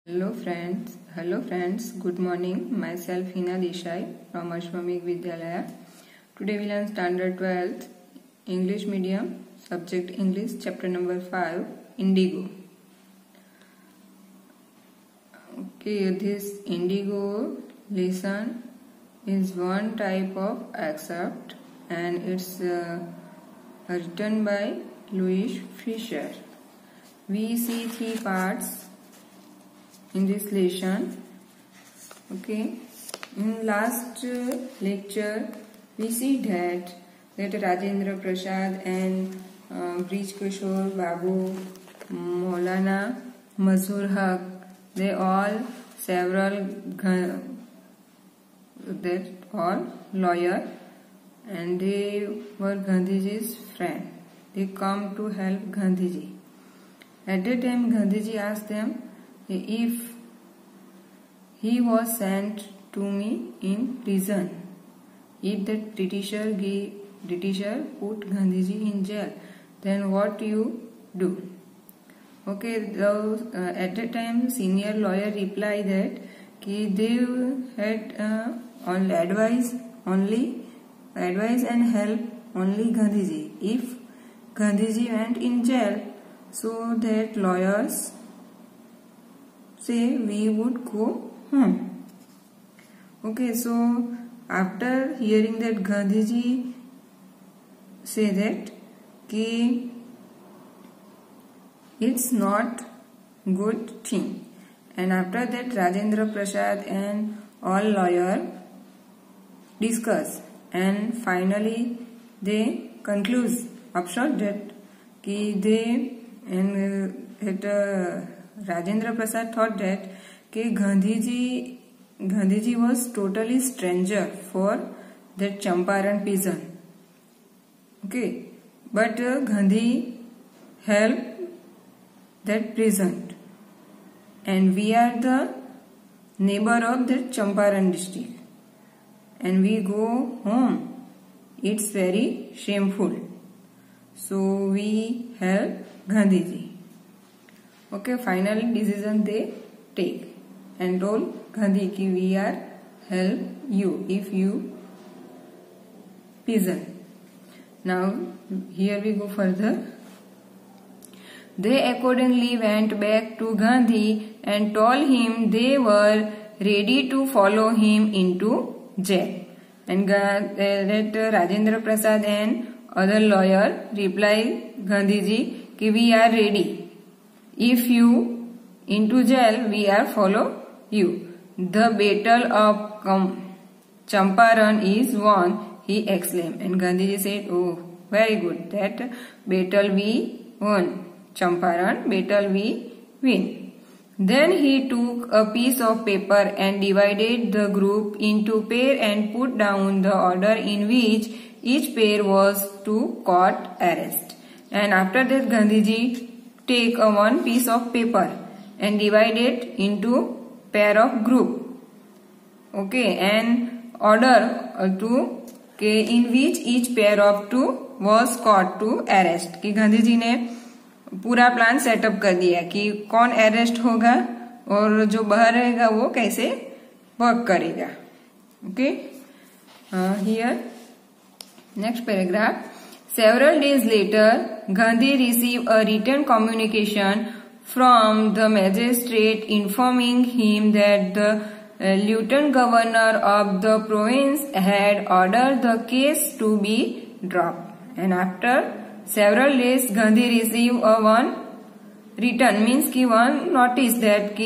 Hello friends, good morning. Myself Hina Desai from Ashwamik Vidyalaya. Today we learn standard 12th English medium, subject English, chapter number 5, Indigo. Okay, this Indigo lesson is one type of excerpt and it's written by Louis Fisher. We see three parts in this lesson. Okay, in last lecture we see that Rajendra Prasad and Brij Kishore Babu, Maulana Mazhar Haq, they all lawyer and they were Gandhiji's friend. They come to help Gandhiji. At that time Gandhiji asked them if he was sent to me in prison, if that Britisher put Gandhiji in jail, then what you do? Okay, at that time senior lawyer replied that they had advice and help only Gandhiji. If Gandhiji went in jail, so that lawyers say we would go home. Okay, so after hearing that, Gandhiji say that it's not good thing, and after that Rajendra Prasad and all lawyer discuss and finally they conclude upshot that Rajendra Prasad thought that Gandhiji was totally stranger for that Champaran prison. Okay, but Gandhi helped that prison, and we are the neighbor of that Champaran district, and we go home. It's very shameful. So we help Gandhiji. Okay, final decision they take and told Gandhi ki we are help you if you prison. Now here we go further. They accordingly went back to Gandhi and told him they were ready to follow him into jail. And that Rajendra Prasad and other lawyer replied Gandhiji ki we are ready. If you into jail, we are follow you. The battle of Champaran is won, he exclaimed. And Gandhiji said, oh, very good. That battle we won. Champaran battle we win. Then he took a piece of paper and divided the group into pair and put down the order in which each pair was to court arrest. And after that Gandhiji take one piece of paper and divide it into pair of group. Okay, and order in which each pair of two was caught to arrest. कि गांधी ने पूरा plan setup कर दिया कि कौन arrest होगा और जो बाहर रहेगा वो कैसे वर्क करेगा. Okay, here next paragraph. Several days later, Gandhi received a written communication from the magistrate informing him that the lieutenant governor of the province had ordered the case to be dropped. And after several days, Gandhi received one written, means one notice that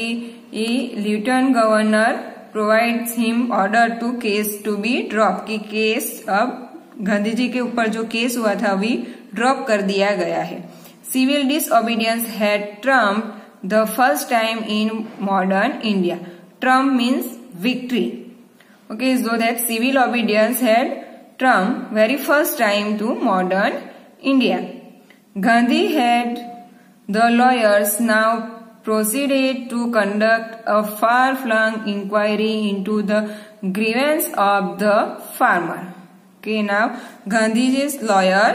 lieutenant governor provides him order to case to be dropped. कि case अब गांधी जी के ऊपर जो case हुआ था अभी drop कर दिया गया है. Civil disobedience had trumped the first time in modern India. Trump means victory. Okay, so that civil obedience had trumped very first time to modern India. Gandhi had the lawyers now proceeded to conduct a far-flung inquiry into the grievance of the farmer. Okay, now Gandhiji's lawyer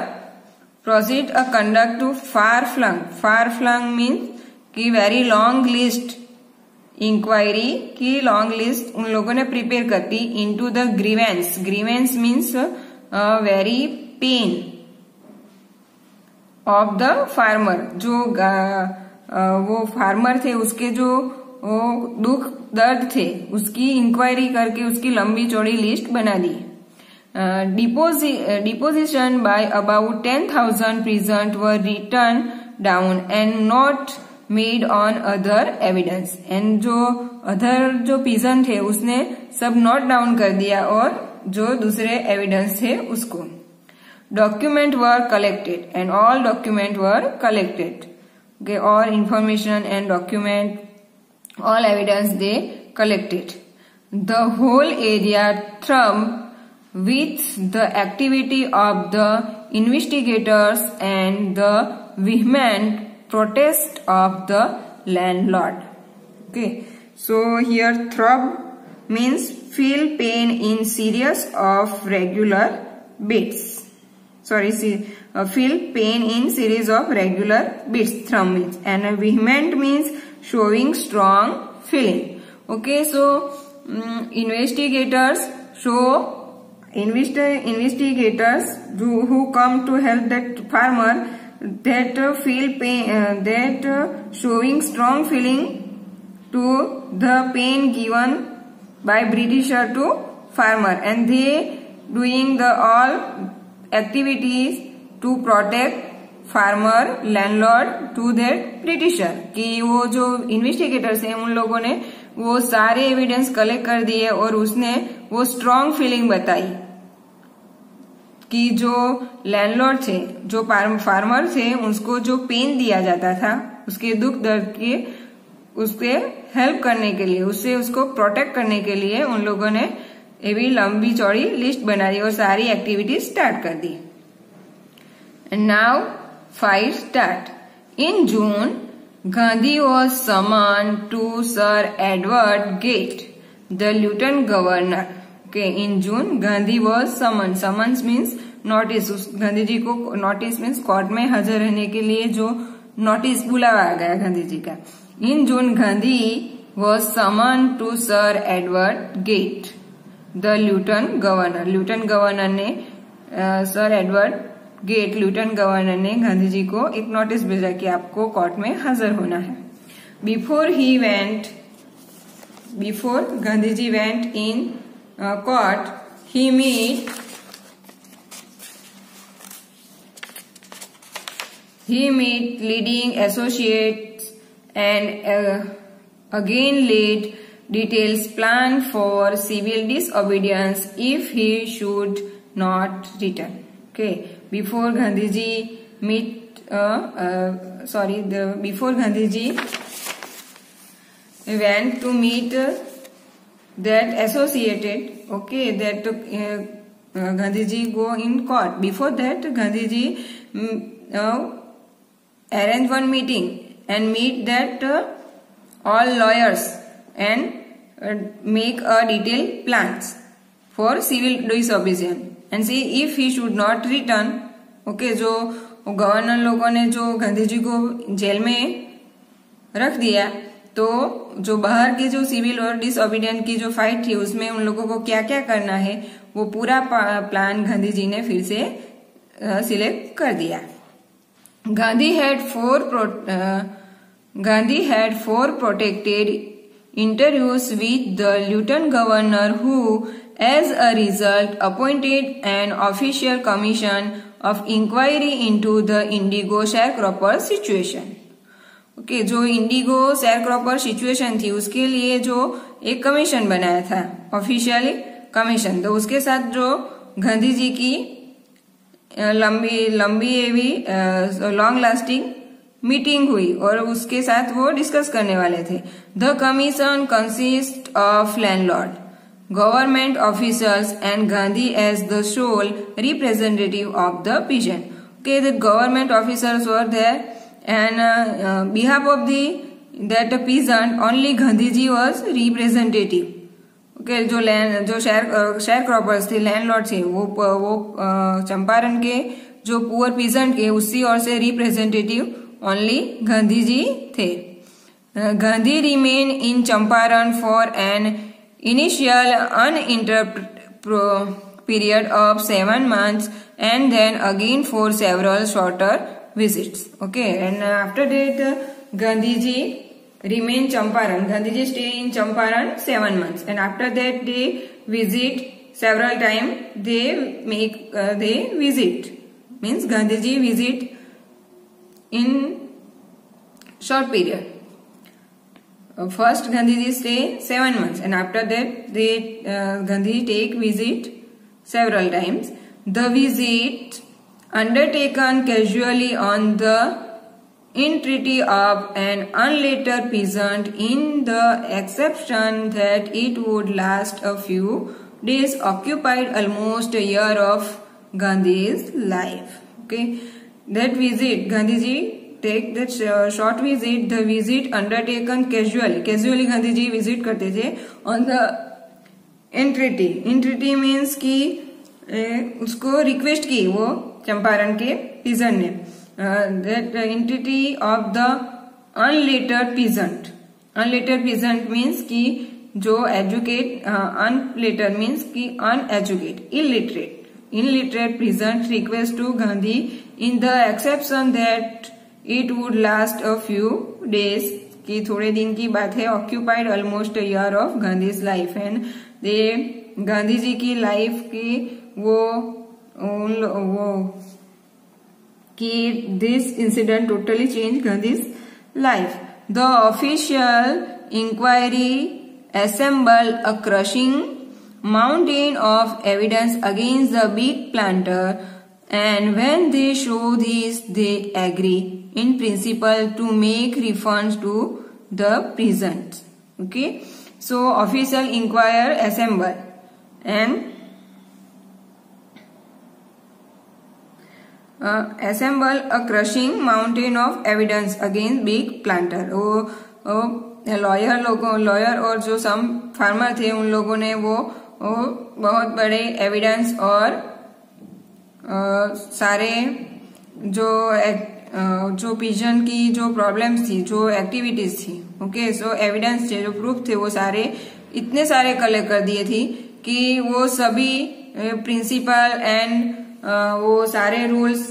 proceed a conduct to far-flung. Far-flung means कि very long list inquiry की long list उन लोगों ने prepare कर दी into the grievance. Grievance means very pain of the farmer. जो वो farmer थे उसके जो दुख दर्द थे उसकी इंक्वायरी करके उसकी लंबी चौड़ी लिस्ट बना दी। Deposition by about 10,000 present were return down and not made on other evidence. And जो अदर जो पीजन थे उसने सब नोट डाउन कर दिया और जो दूसरे एविडेंस थे उसको। Document were collected and all document were collected. Okay, all information and document, all evidence they collected. The whole area thrummed with the activity of the investigators and the vehement protest of the landlord. Okay, so here throb means feel pain in series of regular beats. Feel pain in series of regular beats. Thrum means, and vehement means showing strong feeling. Okay, so investigators who come to help that farmer that feel pain, that showing strong feeling to the pain given by Britisher to farmer, and they doing the all activities to protect farmer landlord to that britisher. कि वो जो investigators हैं उन लोगों ने वो सारे evidence collect कर दिए और उसने वो स्ट्रांग फीलिंग बताई कि जो लैंडलॉर्ड थे, जो फार्मर थे, उसको जो पेन दिया जाता था उसके दुख दर्द के, उसके हेल्प करने के लिए, उससे उसको प्रोटेक्ट करने के लिए उन लोगों ने ये भी लंबी चौड़ी लिस्ट बना दी और सारी एक्टिविटीज स्टार्ट कर दी। And now fight start. In June, Gandhi was summoned to Sir Edward Gate, the Lieutenant Governor. Okay, in June, Gandhi was summoned. Summons means notice. Gandhi ji को notice means कोर्ट में हाजिर रहने के लिए जो नोटिस बुलावा गया गांधी जी का। In June, Gandhi was summoned to Sir Edward Gate, the Lieutenant Governor. Lieutenant Governor ने sir Edward Gate, lieutenant governor ने गांधी जी को एक नोटिस भेजा कि आपको कोर्ट में हाजिर होना है। Before Gandhi ji went in court, he meet leading associates and again laid details plan for civil disobedience if he should not return. Okay, before Gandhiji before Gandhiji went to meet that associated, okay, that Gandhiji go in court. Before that, Gandhiji arrange one meeting and meet that all lawyers and make a detailed plans for civil disobedience and see if he should not return. Okay, जो governor लोगों ने जो गांधी जी को jail में रख दिया, तो जो बाहर के जो सिविल और डिसओबीडियंट की जो फाइट थी उसमें उन लोगों को क्या क्या करना है वो पूरा प्लान गांधी जी ने फिर से सिलेक्ट कर दिया। Gandhi had four protected interviews with the Lieutenant Governor, who, as a result, appointed an official commission of inquiry into the indigo sharecropper situation. Okay, जो इंडिगो शेयरक्रॉपर सिचुएशन थी उसके लिए जो एक कमीशन बनाया था, ऑफिशियली कमीशन, तो उसके साथ जो गांधी जी की लॉन्ग लास्टिंग मीटिंग हुई और उसके साथ वो डिस्कस करने वाले थे। The commission consist of landlord, government officers and Gandhi as the sole representative of the peasant. Okay, the government officers were there and behalf of that peasant only Gandhi ji was representative. Okay, जो share croppers थे, landlord थे, वो चंपारण के जो poor peasant के उसी ओर से representative only Gandhi ji थे। Gandhi remained in Champaran for an initial uninterrupted period of 7 months and then again for several shorter visits. Okay, and after that Gandhiji remained Champaran. Gandhiji stay in Champaran 7 months, and after that they visit several times. They visit means Gandhiji visit in short period. First Gandhiji stay 7 months, and after that Gandhiji take visit several times. The visit undertaken casually on the entreaty of an unlettered peasant, in the exception that it would last a few days, occupied almost a year of Gandhi's life. Okay, that visit Gandhiji take that short visit, the visit undertaken casually Gandhiji visit करते थे on the entreaty means कि उसको request की वो चंपारण के pigeon ने, that entreaty of the unlettered peasant means कि जो educate, unlettered means कि uneducated, illiterate peasant request to Gandhi in the exception that it would last a few days, कि थोड़े दिन की बात है, occupied almost a year of Gandhi's life, and Gandhi ji की लाइफ की कि this incident totally changed Gandhi's life. The official inquiry assembled a crushing mountain of evidence against the big planter, and when they show this, they agree in principle to make refunds to the peasants. Okay, so official inquiry assembled and assemble a crushing mountain of evidence against big planter. Lawyer और जो सम farmer थे उन लोगों ने वो बहुत बड़े evidence और सारे जो पिजन की जो प्रॉब्लम्स थी, जो एक्टिविटीज थी, ओके, सो एविडेंस थे, जो प्रूफ थे, वो सारे इतने सारे कलेक्ट कर दिए थी कि वो सभी प्रिंसिपल एंड वो सारे रूल्स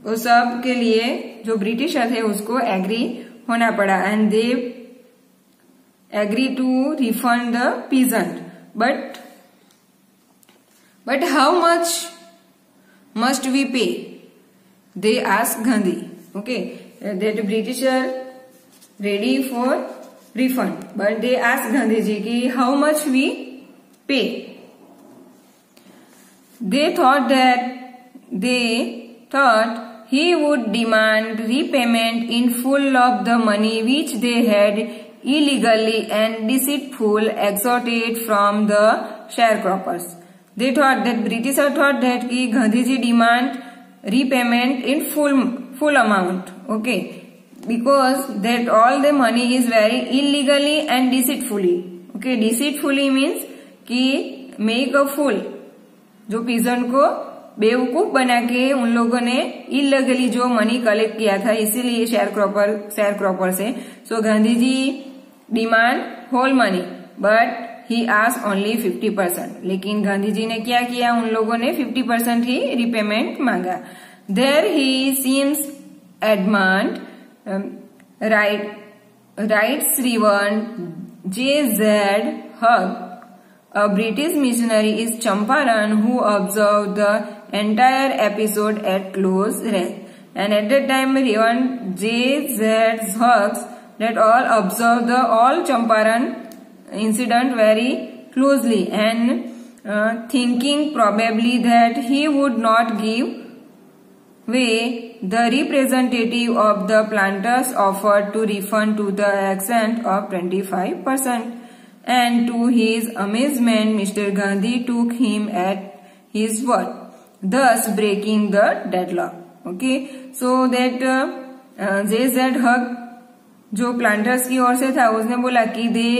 वो सब के लिए जो ब्रिटिशर थे उसको एग्री होना पड़ा, and they agree to refund the peasant. But how much must we pay? They asked Gandhi. Okay, that Britisher ready for refund, but they asked Gandhi ji ki how much we pay. They thought he would demand repayment in full of the money which they had illegally and deceitfully extorted from the sharecroppers. They thought that Britishers thought that कि गांधी जी demand repayment in full amount, okay, because that all the money is very illegally and deceitfully. Okay, deceitfully means कि make a fool, जो peasant को बेवकूफ बना के उन लोगों ने इलीगली जो मनी कलेक्ट किया था, इसीलिए शेयर क्रॉपर से. So Gandhi ji demand whole money, but he asked only 50%. लेकिन गांधी जी ने क्या किया, उन लोगों ने 50% ही रिपेमेंट मांगा. There he seems adamant, writes Reverend J.Z. Hugg, a British missionary in Champaran who observed the entire episode at close range. And at that time, Reverend J.Z. Hugg that all observed the all Champaran incident very closely, and thinking probably that he would not give way, the representative of the planters offered to refund to the extent of 25%, and to his amazement Mr. Gandhi took him at his word, thus breaking the deadlock. Okay, so that J.Z. Hugg जो planters की ओर से था उसने बोला कि they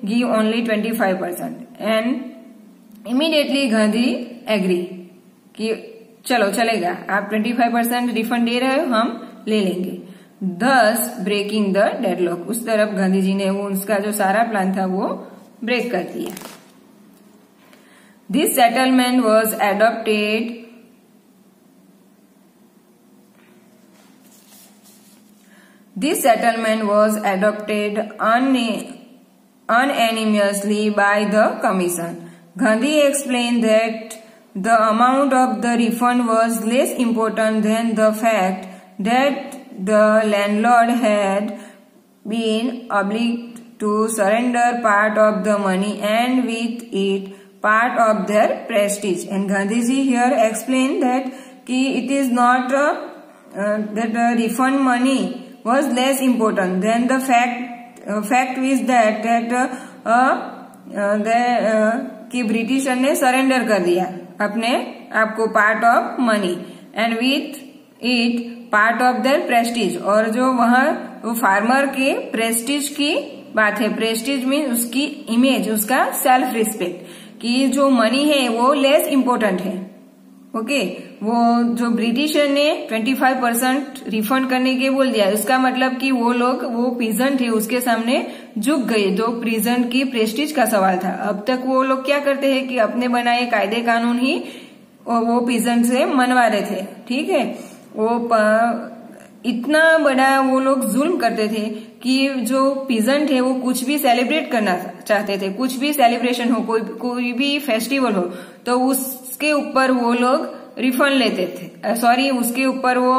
give only 25%, and immediately Gandhi agree कि चलो चलेगा, आप 25% रिफंड दे रहे हो, हम ले लेंगे. thus breaking the deadlock. उस तरफ गांधी जी ने वो उसका जो सारा प्लान था वो ब्रेक कर दिया. This settlement was adopted unanimously by the commission. Gandhi explained that the amount of the refund was less important than the fact that the landlord had been obliged to surrender part of the money and with it part of their prestige. And Gandhiji here explained that it is not that the refund money was less important than the fact is that कि britisher ने surrender कर दिया अपने आपको part of money and with it part of their Prestige. और जो वहाँ वो फार्मर के प्रेस्टीज की बात है. प्रेस्टीज मीन उसकी इमेज, उसका सेल्फ रिस्पेक्ट, कि जो मनी है वो लेस इम्पोर्टेंट है. ओके वो जो ब्रिटिशर ने 25% रिफंड करने के बोल दिया, उसका मतलब कि वो लोग वो पीजेंट थे उसके सामने झुक गए. जो पीजेंट की प्रेस्टीज का सवाल था. अब तक वो लोग क्या करते हैं कि अपने बनाए कायदे कानून ही वो पीजेंट से मनवा रहे थे. ठीक है, वो इतना बड़ा वो लोग जुल्म करते थे कि जो पीजेंट है वो कुछ भी सेलिब्रेट करना चाहते थे, कुछ भी सेलिब्रेशन हो, कोई भी फेस्टिवल हो, तो उसके ऊपर वो लोग रिफंड लेते थे. सॉरी, उसके ऊपर वो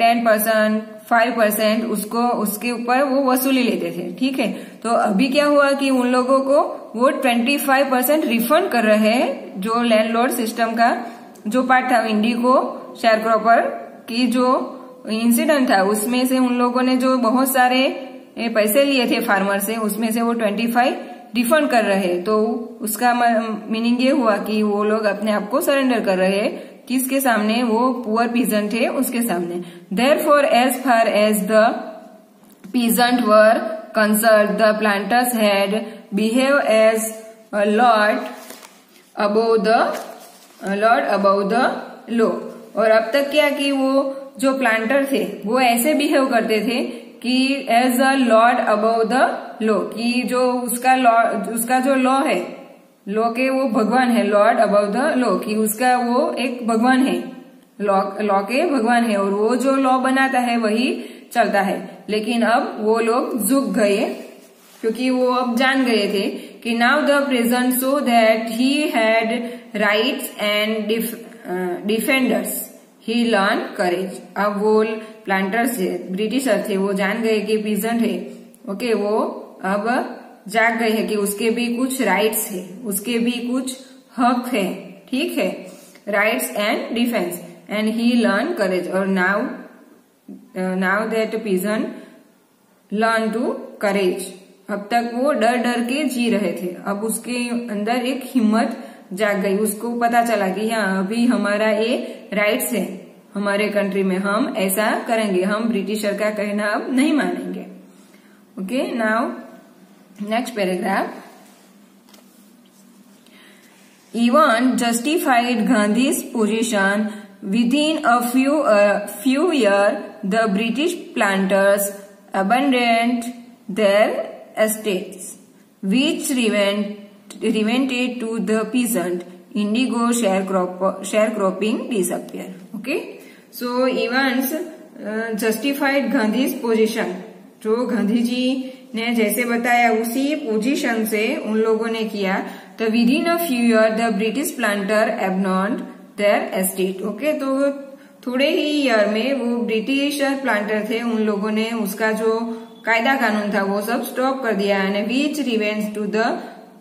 10%, 5% उसके ऊपर वो वसूली लेते थे. ठीक है, तो अभी क्या हुआ कि उन लोगों को वो 25% रिफंड कर रहे हैं. जो लैंडलॉर्ड सिस्टम का जो पार्ट था, इंडिगो शेयरक्रॉपर की जो इंसिडेंट था, उसमें से उन लोगों ने जो बहुत सारे पैसे लिए थे फार्मर से, उसमें से वो 25 रिफंड कर रहे हैं. तो उसका मीनिंग ये हुआ कि वो लोग अपने आप को सरेंडर कर रहे हैं. किसके सामने? वो पुअर पीजेंट है उसके सामने. Therefore as far as the peasant were concerned, the planters had behave as a lord above the law. और अब तक क्या कि वो जो प्लांटर थे वो ऐसे बिहेव करते थे कि as a lord above the law, कि जो उसका जो लॉ है, लॉ के वो भगवान है. लॉर्ड अबव द लॉ, कि उसका वो एक भगवान है, लॉ के भगवान है, और वो जो लॉ बनाता है वही चलता है. लेकिन अब वो लोग झुक गए क्योंकि वो अब जान गए थे कि now the present so that he had rights and defenders, he learn courage. अब वो प्लांटर्स ब्रिटिशर थे, वो जान गए कि पीजेंट है. ओके, वो अब जाग गए हैं कि उसके भी कुछ राइट्स है, उसके भी कुछ हक है. ठीक है, rights and defence, and he learn courage. और now that peasant learn to courage. अब तक वो डर डर के जी रहे थे, अब उसके अंदर एक हिम्मत जाग गई. उसको पता चला कि हाँ, अभी हमारा ये राइट्स है हमारे कंट्री में, हम ऐसा करेंगे, हम ब्रिटिशर का कहना अब नहीं मानेंगे. Okay, now next paragraph. Even justified Gandhi's position within a few year the British planters abandoned their estates, which revented to the peasant. Indigo sharecropping disappear. Okay, so events justified Gandhi's position. जो गांधी जी ने जैसे बताया उसी position से उन लोगों ने किया. तो within a few year the British planter abandoned their estate. Okay, तो थोड़े ही ईयर में वो ब्रिटिश प्लांटर थे, उन लोगों ने उसका जो कायदा कानून था वो सब स्टॉप कर दिया. And which revenge to the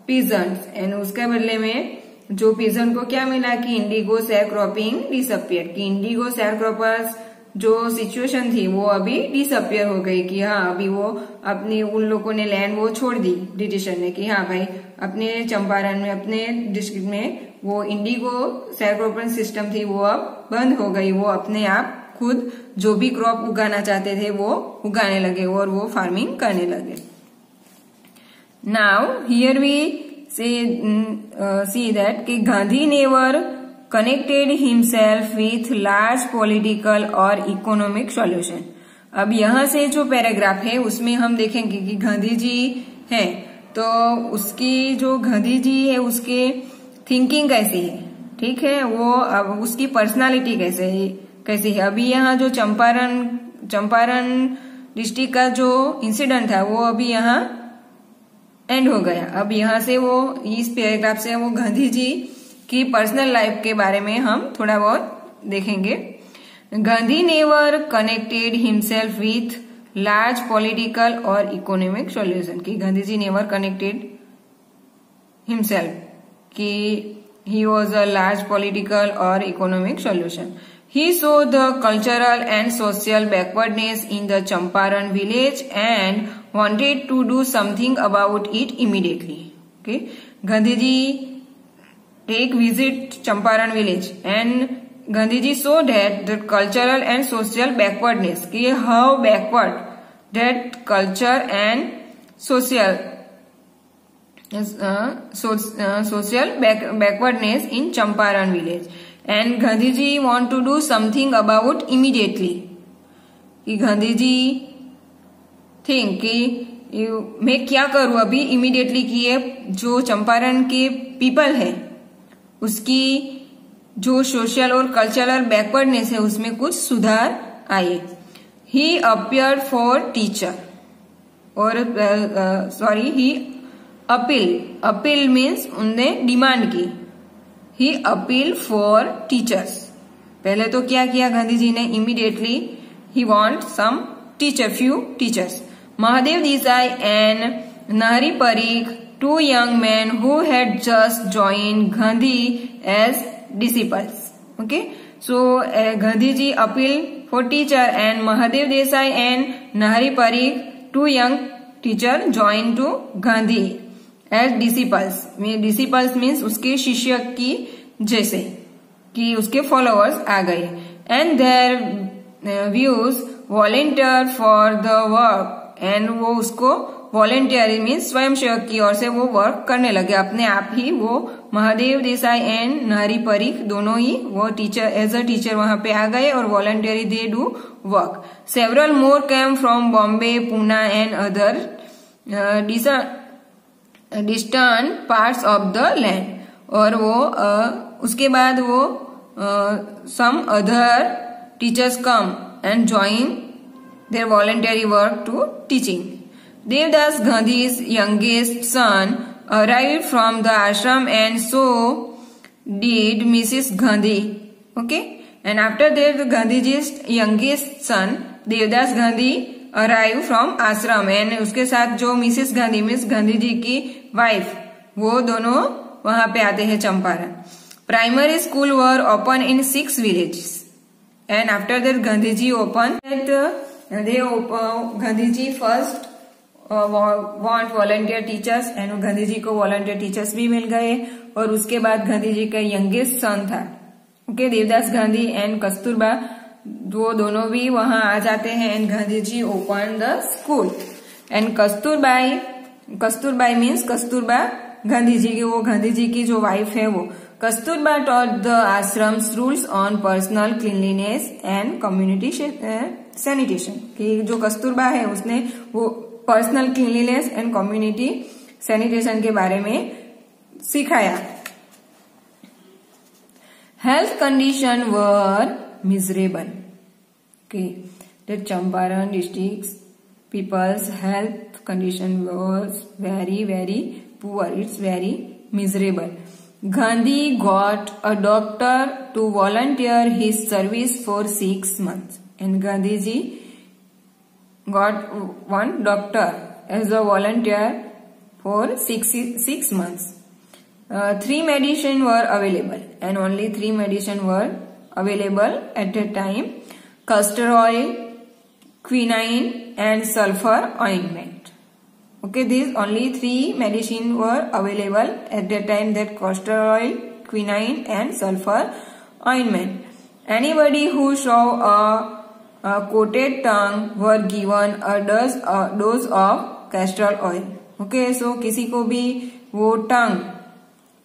peasants, and उसके बदले में जो पीजेंट को क्या मिला कि इंडिगो शेयरक्रॉपिंग डिसअपियर, कि इंडिगो शेयरक्रॉपर्स जो सिचुएशन थी वो अभी डिसअपियर हो गई. कि हाँ, अभी वो अपनी उन लोगों ने लैंड वो छोड़ दी ब्रिटिशर ने, कि हाँ भाई, अपने चंपारण में, अपने डिस्ट्रिक्ट में वो इंडिगो शेयरक्रॉपिंग सिस्टम थी वो अब बंद हो गई. वो अपने आप खुद जो भी क्रॉप उगाना चाहते थे वो उगाने लगे और वो फार्मिंग करने लगे. Now here we see that कि Gandhi never connected himself with large political और इकोनॉमिक सॉल्यूशन. अब यहाँ से जो पैराग्राफ है उसमें हम देखेंगे कि गांधी जी है, तो उसकी जो गांधी जी है उसके थिंकिंग कैसी है, ठीक है, वो अब उसकी पर्सनालिटी कैसी है। अभी यहाँ जो चंपारण डिस्ट्रिक्ट का जो इंसिडेंट था वो अभी यहाँ एंड हो गया। अब यहाँ से वो इस पैराग्राफ से वो गांधी जी की पर्सनल लाइफ के बारे में हम थोड़ा बहुत देखेंगे। Gandhi never connected himself with large political और इकोनॉमिक सॉल्यूशन, कि गांधी जी नेवर कनेक्टेड हिमसेल्फ कि he was a large political or economic solution. He saw the cultural and social backwardness in the Champaran village and wanted to do something about it immediately. Okay, Gandhi ji take visit Champaran village and Gandhi ji saw that the cultural and social backwardness, कि how backward that culture and social backwardness in Champaran village, and Gandhi ji want to do something about immediately. कि गांधी जी think कि मैं क्या करूं अभी immediately, कि ये जो चंपारण के पीपल है उसकी जो सोशल और कल्चरल बैकवर्डनेस है उसमें कुछ सुधार आए। ही अपियर फॉर टीचर, और ही अपील मीन्स उनने डिमांड की। ही अपील फॉर टीचर्स, पहले तो क्या किया गांधी जी ने, इमीडिएटली ही want some teacher, few teachers. Mahadev Desai and Narhari Parikh, 2 young men who had just joined Gandhi as disciples. Okay, so Gandhi ji appeal for teacher and Mahadev Desai and Nahari Parikh, 2 young teacher joined to Gandhi as disciples. Disciples means उसके शिष्य की जैसे, कि उसके followers आ गए। And their views volunteer for the work, and वो उसको volunteer means स्वयं सेवक की ओर से वो वर्क करने लगे अपने आप ही। वो महादेव देसाई एंड नहरी परीख दोनों ही वो टीचर एज अ टीचर वहां पे आ गए और voluntary they do work. Several more came from Bombay, Poona and other distant parts of the land, और वो उसके बाद वो some other teachers come and join their voluntary work to teaching. Devdas Gandhi's youngest son arrived from the ashram, and so did Mrs. Gandhi. Okay, and after that Gandhiji's youngest son Devdas Gandhi arrived from ashram, and उसके साथ जो Mrs Gandhi miss Gandhi ji की wife, वो दोनों वहां पे आते हैं Champaran. Primary school were open in 6 villages, and after that Gandhiji opened Gandhiji first want volunteer teachers, and Gandhi ji को वॉलंटियर टीचर्स भी मिल गए। और उसके बाद गांधी जी का यंगेस्ट सन था, ओके, देवदास गांधी एंड कस्तूरबा, वो दोनों भी वहां आ जाते हैं। And Gandhi ji open the school, and Kasturbai means Kasturba Gandhi ji की, वो गांधी जी की जो वाइफ है वो। Kasturba taught the ashrams rules on personal cleanliness and community sanitation, कि जो कस्तूरबा है उसने वो personal cleanliness and community sanitation के बारे में सिखाया। Health condition were miserable, the Champaran district peoples health condition was very very poor, it's very miserable. Gandhi got a doctor to volunteer his service for 6 months, and Gandhi ji got one doctor as a volunteer for 6 months. 3 medicine were available, and only 3 medicine were available at that time: castor oil, quinine, and sulfur ointment. Okay, these only 3 medicine were available at that time, that castor oil, quinine, and sulfur ointment. Anybody who saw a coated tongue were given a dose of castor oil. Okay, so किसी को भी वो टंग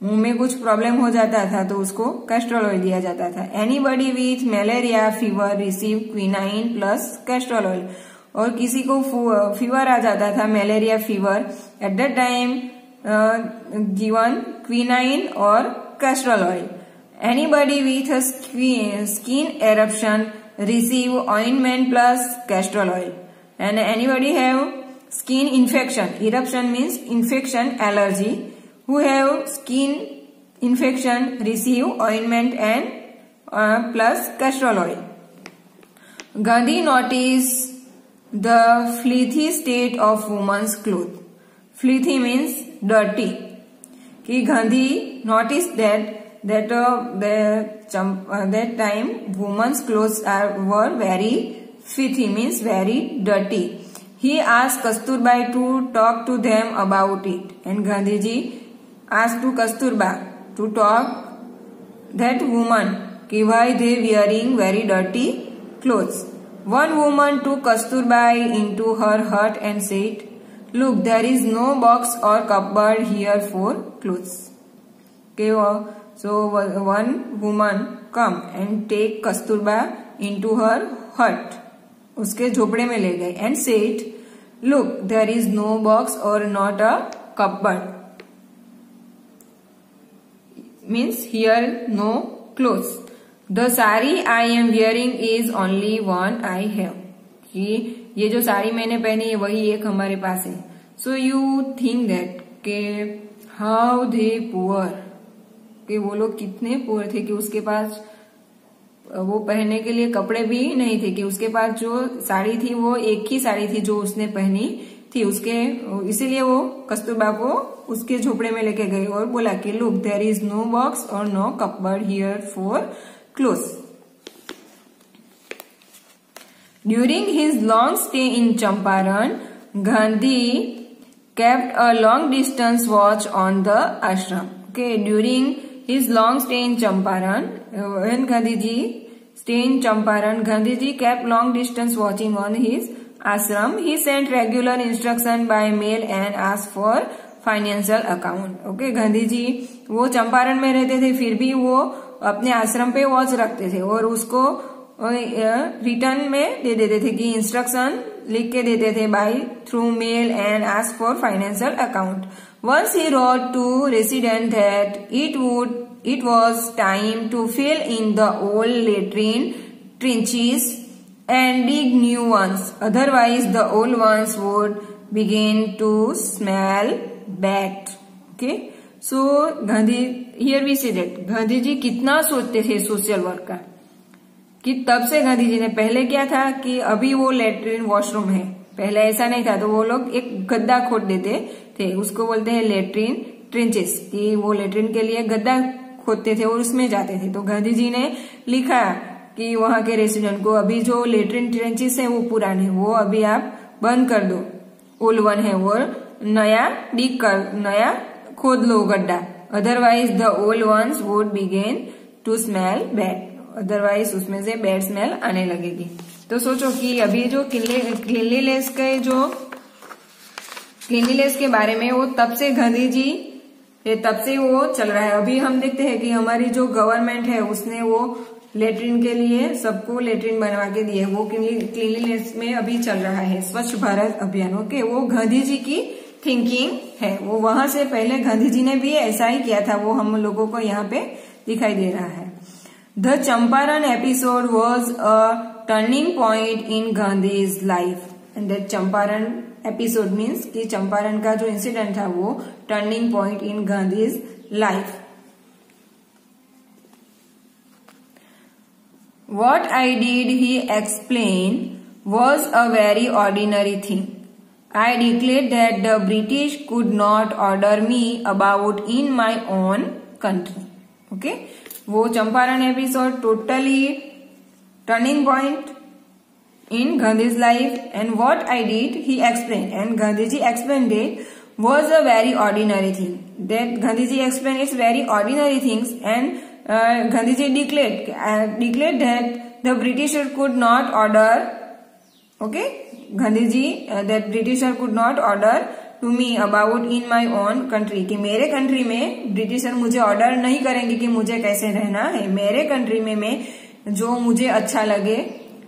मुंह में कुछ problem हो जाता था तो उसको कैस्ट्रोल ऑयल दिया जाता था। Anybody with malaria fever receive quinine plus castor oil. और किसी को फीवर आ जाता था, malaria fever, at that time given quinine और castor oil. Anybody with skin eruption receive ointment plus castor oil. And anybody have skin infection, eruption means infection, allergy, who have skin infection receive ointment and plus castor oil. Gandhi noticed the filthy state of woman's clothes. Filthy means dirty. कि Gandhi noticed that time women's clothes were very filthy, means very dirty. He asked Kasturba to talk to them about it, and Gandhiji asked to Kasturba to talk that woman कि why they wearing very dirty clothes. One woman took Kasturba into her hut and said, "Look, there is no box or cupboard here for clothes." Okay, so one woman come and take Kasturba into her hut, उसके झोपड़े में ले गए, and said, "Look, there is no box or not a cupboard." Means here no clothes. The sari I am wearing is only one I have. कि ये जो साड़ी मैंने पहनी है वही एक हमारे पास है. So you think that के how they poor, कि वो लोग कितने पुअर थे कि उसके पास वो पहनने के लिए कपड़े भी नहीं थे, कि उसके पास जो साड़ी थी वो एक ही साड़ी थी जो उसने पहनी थी उसके, इसीलिए वो कस्तूरबा को उसके झोपड़े में लेके गए और बोला कि look there is no box और no cupboard here for clothes. During his long stay in Champaran, Gandhi kept a long distance watch on the ashram. Okay, during his long stay in Champaran, when Gandhiji stayed in Champaran, Gandhiji kept long distance watching on his ashram. He sent regular instruction by mail and asked for financial account. Okay, Gandhiji वो चंपारण में रहते थे फिर भी वो अपने आश्रम पे वॉच रखते थे और उसको रिटर्न में दे देते थे कि इंस्ट्रक्शन लिख के देते थे by through mail and ask for financial account. Once he wrote to resident that it was time to fill in the old latrine trenches and dig new ones, otherwise the old ones would begin to smell bad. Okay, so Gandhi, here we see that Gandhi ji कितना सोचते थे social work का, कि तब से गांधी जी ने पहले क्या था कि अभी वो लेट्रिन वॉशरूम है, पहले ऐसा नहीं था, तो वो लोग एक गद्दा खोद देते थे, उसको बोलते हैं लेट्रिन ट्रेंचेस, कि वो लेट्रिन के लिए गद्दा खोदते थे और उसमें जाते थे. तो गांधी जी ने लिखा कि वहां के रेसिडेंट को अभी जो लेट्रिन ट्रेंचेस है वो पुराने, वो अभी आप बंद कर दो, ओल्ड वन है वो नया नया खोद लो गड्ढा, otherwise the old ones would begin to smell bad, otherwise उसमें से बैड स्मेल आने लगेगी. तो सोचो कि अभी जो क्लीनलीनेस के बारे में वो तब से गांधी जी तब से वो चल रहा है. अभी हम देखते हैं कि हमारी जो गवर्नमेंट है उसने वो लेट्रिन के लिए सबको लेट्रिन बनवा के दिए, वो क्लीनलीनेस में अभी चल रहा है स्वच्छ भारत अभियान. ओके, वो गांधी जी की थिंकिंग है, वो वहां से पहले गांधी जी ने भी ऐसा ही किया था, वो हम लोगों को यहाँ पे दिखाई दे रहा है. The Champaran episode was a turning point in Gandhi's life, and that Champaran episode means कि चंपारण का जो इंसिडेंट था वो turning point in Gandhi's life. What I did, he explained, was a very ordinary thing. I declared that the British could not order me about in my own country. Okay, वो Champaran episode totally turning point in Gandhi's life. And what I did he explain, and Gandhi ji explain it was a very ordinary thing. That Gandhi ji explain it's very ordinary things and Gandhi ji declared that the Britisher could not order. Okay, Gandhi ji that Britisher could not order to me about in my own country, कि मेरे country में britisher मुझे order नहीं करेंगे कि मुझे कैसे रहना है, मेरे कंट्री में मैं जो मुझे अच्छा लगे,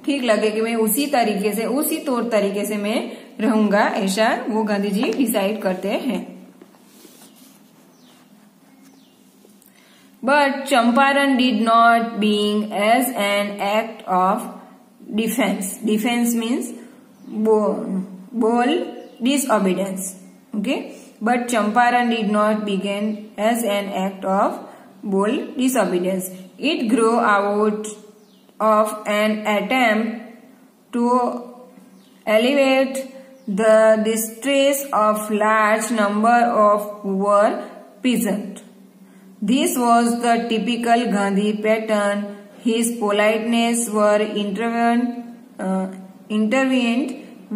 ठीक लगे कि मैं उसी तरीके से, उसी तौर तरीके से मैं रहूंगा, ऐसा वो गांधी जी डिसाइड करते हैं। But Champaran did not being as an act of defence, defence means bold disobedience, okay, but Champaran did not begin as an act of bold disobedience. It grew out of an attempt to alleviate the distress of large number of poor peasants. This was the typical Gandhi pattern. His politeness were intervened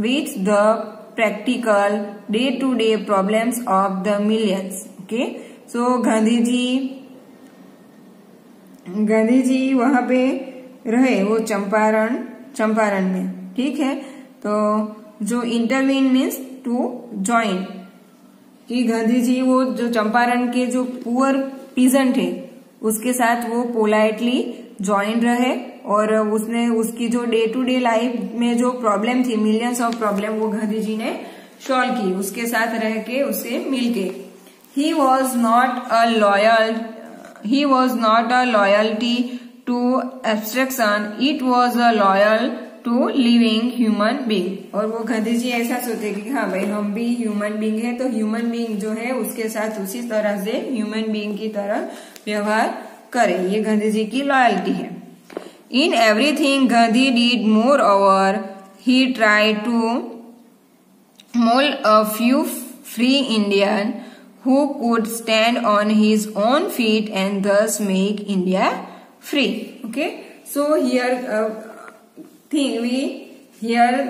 with the practical day-to-day problems of the millions. Okay, so Gandhi ji वहां पे रहे, वो चंपारण में, ठीक है। तो जो intervene means to join, कि गांधी जी वो जो चंपारण के जो पुअर पीजेंट है उसके साथ वो पोलाइटली ज्वाइन रहे, और उसने उसकी जो डे टू डे लाइफ में जो प्रॉब्लम थी, मिलियंस ऑफ प्रॉब्लम, वो गांधी जी ने सॉल्व की, उसके साथ रह के, उससे मिलके। He was not a loyalty to abstraction, it was a loyal to living human being. और वो गांधी जी ऐसा सोचे कि हाँ भाई हम भी ह्यूमन बींग है, तो ह्यूमन बींग जो है उसके साथ उसी तरह से ह्यूमन बींग की तरह व्यवहार करे, ये गांधी जी की लॉयल्टी है। In everything Gandhi did, moreover, he tried to mold a few free Indians who could stand on his own feet and thus make India free. Okay, so here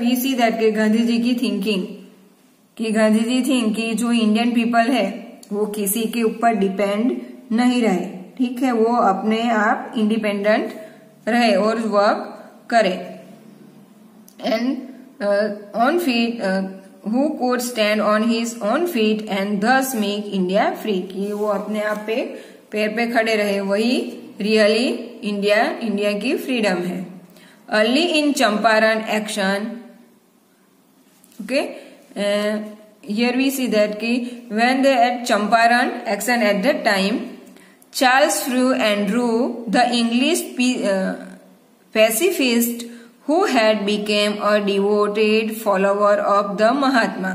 we see that कि गांधी जी की thinking, कि गांधी जी think कि जो Indian people है वो किसी के ऊपर डिपेंड नहीं रहे, ठीक है, वो अपने आप इंडिपेंडेंट रहे और वर्क करे, and on feet who could stand on his on feet and दस मेक इंडिया फ्री, कि वो अपने आप पे पैर पे खड़े रहे, वही रियली इंडिया की फ्रीडम है। Early in Champaran action, okay, here we see that कि when they at Champaran action at that time, Charles Frew Andrew, the English pacifist who had become a devoted follower of the Mahatma,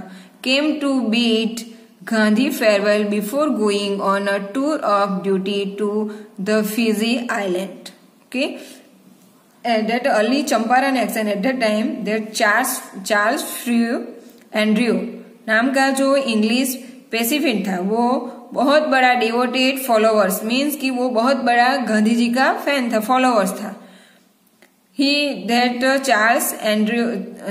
came to bid Gandhi farewell before going on a tour of duty to the Fiji island. Okay, at that early Champaran action, at that time, that Charles Frew Andrew नाम का जो English pacifist था, वो बहुत बड़ा devoted followers, means कि वो बहुत बड़ा गांधी जी का फैन था, फॉलोवर्स था।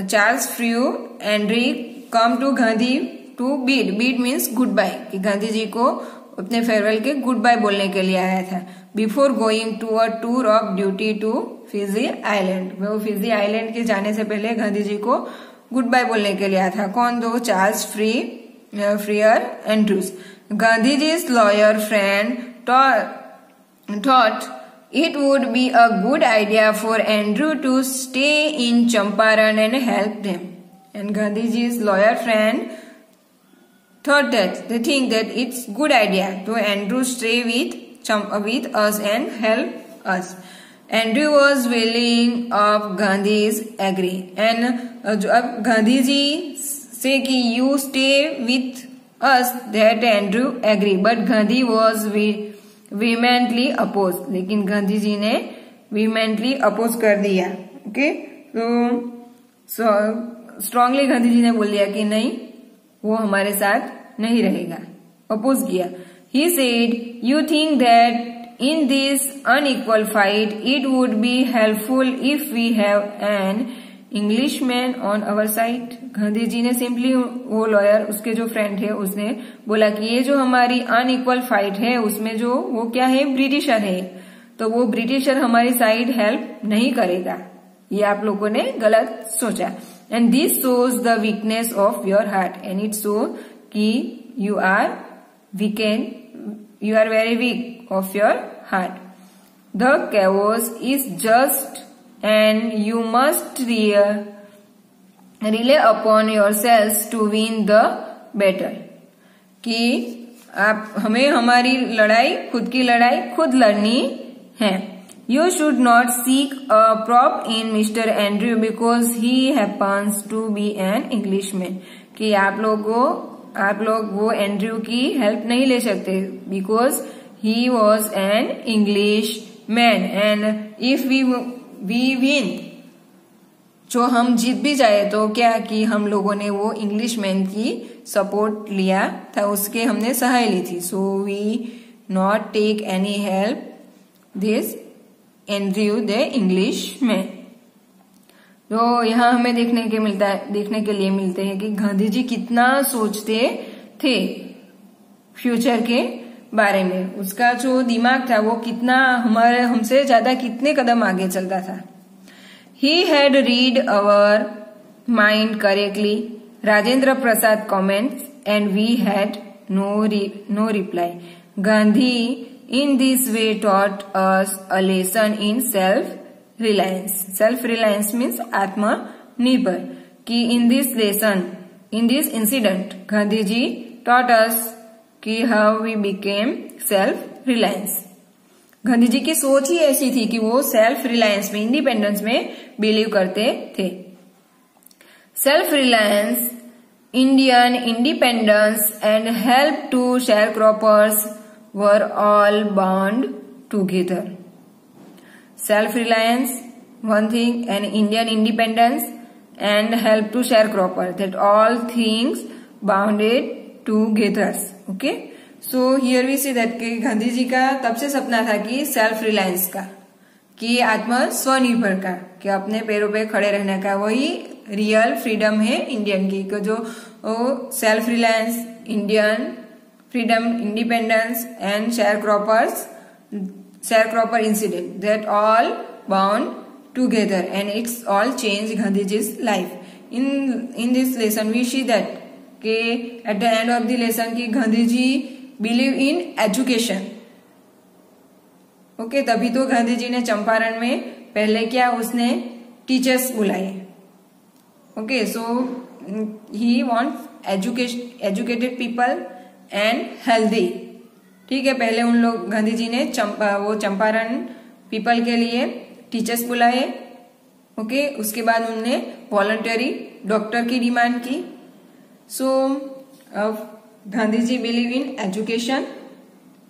Charles Frew Andrew come to Gandhi to bid means goodbye, कि गांधी जी को अपने फेयरवेल के गुड बाय बोलने के लिए आया था। Before going to a tour of duty to Fiji island, वो फिजी आइलैंड के जाने से पहले गांधी जी को गुड बाय बोलने के लिए आया था। कौन? दो Charles freer Andrews. Gandhiji's lawyer friend thought it would be a good idea for Andrew to stay in Champaran and help them. And Gandhiji's lawyer friend thought that they think that it's good idea to Andrew stay with us and help us. Andrew was willing of Gandhi's agree. And जब गांधी जी से कि you stay with us, that Andrew agree, but Gandhi was vehemently opposed. लेकिन गांधी जी ने vehemently oppose कर दिया। Okay, so strongly Gandhi ji ने बोल दिया कि नहीं, वो हमारे साथ नहीं रहेगा, oppose किया। He said, you think that in this unequal fight it would be helpful if we have an Englishman on our side. Gandhi ji ने सिंपली, वो लॉयर, उसके जो फ्रेंड है, उसने बोला कि ये जो हमारी अनइक्वल फाइट है उसमें जो वो क्या है, ब्रिटिशर है, तो वो ब्रिटिशर हमारी साइड हेल्प नहीं करेगा। ये आप लोगों ने गलत सोचा। And this shows the weakness of your heart, and it show कि you are very weak of your heart. The chaos is just and you must rely upon yourselves to win the battle. कि हमें हमारी लड़ाई खुद लड़नी है. You should not seek a prop in Mr. Andrew because he happens to be an Englishman. कि आप लोग वो एंड्रयू की हेल्प नहीं ले सकते because he was an Englishman and if we win, जो हम जीत भी जाए तो क्या कि हम लोगों ने वो इंग्लिशमैन की सपोर्ट लिया था, उसके हमने सहाय ली थी. So we not take any help this Andrew the Englishman. तो यहाँ हमें देखने के लिए मिलते हैं कि गांधी जी कितना सोचते थे फ्यूचर के बारे में. उसका जो दिमाग था वो कितना हमसे ज्यादा कितने कदम आगे चलता था. He had read our mind correctly, Rajendra Prasad comments, and we had no reply. Gandhi in this way taught us a lesson in self-reliance. Self-reliance means Atmanirbhar. कि in this incident, Gandhi ji taught us कि how we became self-reliance. Gandhi ji की सोच ही ऐसी थी कि वो self reliance में, independence में बिलीव करते थे. Self reliance, Indian independence and help to sharecroppers were all bound together. Self reliance one thing, and Indian independence and help to sharecropper, that all things bounded together. Okay, so here we see that कि गांधी जी का तब से सपना था कि self reliance का, कि आत्म स्वनिर्भर का, कि अपने पैरों पे खड़े रहने का. वही रियल फ्रीडम है इंडियन की, जो self reliance, Indian freedom, independence and sharecropper incident, that all bound together and it's all changed Gandhiji's life. In this lesson we see that कि at the end of the lesson कि गांधी जी believe in education. Okay, तभी तो गांधी जी ने चंपारण में पहले क्या, उसने teachers बुलाए. Okay, so he wants educated people and healthy. ठीक है, पहले उन लोग गांधी जी ने चंपारण पीपल के लिए टीचर्स बुलाए. ओके, उसके बाद उनने वॉलंटरी डॉक्टर की डिमांड की. So Gandhi ji believe in education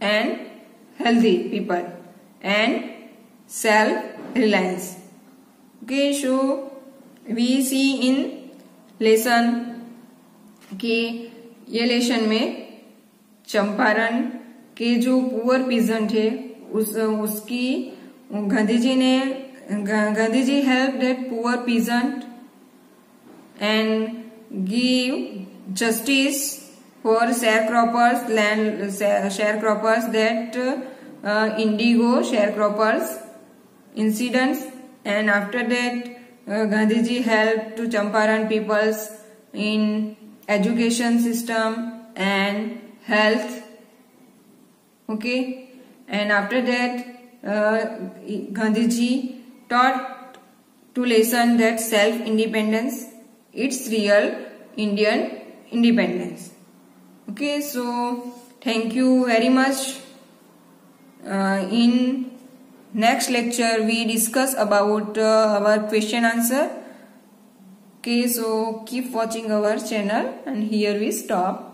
and healthy people and self reliance. Okay, so we see in lesson कि ये लेसन में चंपारण के जो पुअर पीजेंट है उसकी Gandhi ji help that poor peasant and give justice for sharecroppers that indigo sharecroppers incidents, and after that Gandhi ji helped to Champaran peoples in education system and health. Okay, and after that Gandhi ji taught to lesson that self independence, it's real Indian independence. Okay, so thank you very much. In next lecture we discuss about our question answer. Okay, so keep watching our channel, and here we stop.